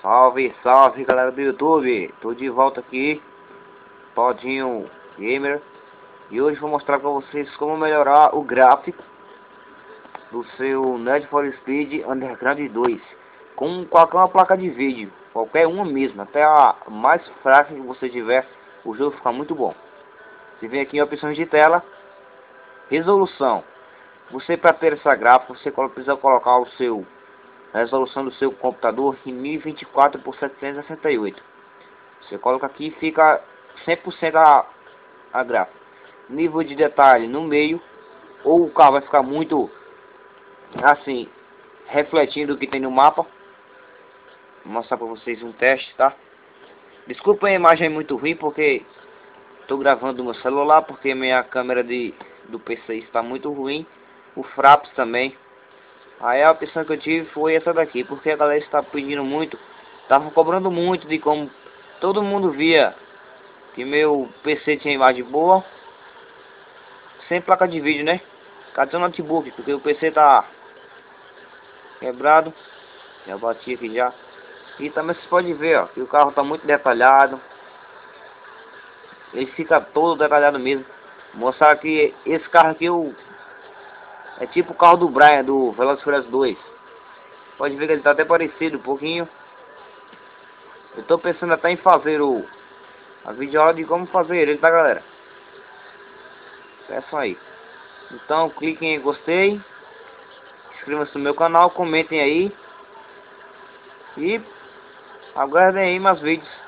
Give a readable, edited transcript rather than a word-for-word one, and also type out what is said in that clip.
Salve, salve galera do YouTube, tô de volta aqui, Todinho Gamer, e hoje vou mostrar pra vocês como melhorar o gráfico do seu Need for Speed Underground 2 com qualquer placa de vídeo, qualquer uma mesmo, até a mais fraca que você tiver, o jogo fica muito bom. Você vem aqui em opções de tela, resolução. Você, para ter essa gráfica, você precisa colocar a resolução do seu computador em 1024 por 768. Você coloca aqui e fica 100% a gráfica. Nível de detalhe no meio, ou o carro vai ficar muito assim, refletindo o que tem no mapa. Vou mostrar para vocês um teste, tá? Desculpa a imagem muito ruim, porque estou gravando no meu celular, porque minha câmera do PC está muito ruim. O Fraps também. Aí a opção que eu tive foi essa daqui, porque a galera está pedindo muito, estavam cobrando muito de como todo mundo via que meu PC tinha imagem boa, sem placa de vídeo, né? Cadê o notebook? Porque o PC tá quebrado, já bati aqui já. E também vocês podem ver, ó, que o carro tá muito detalhado, ele fica todo detalhado mesmo. Vou mostrar que esse carro aqui é tipo o carro do Brian, do Velozes e Furiosos 2. Pode ver que ele tá até parecido um pouquinho. Eu tô pensando até em fazer a videoaula de como fazer ele, tá galera? Peçam aí. Então cliquem em gostei, inscrevam-se no meu canal, comentem aí e aguardem aí mais vídeos.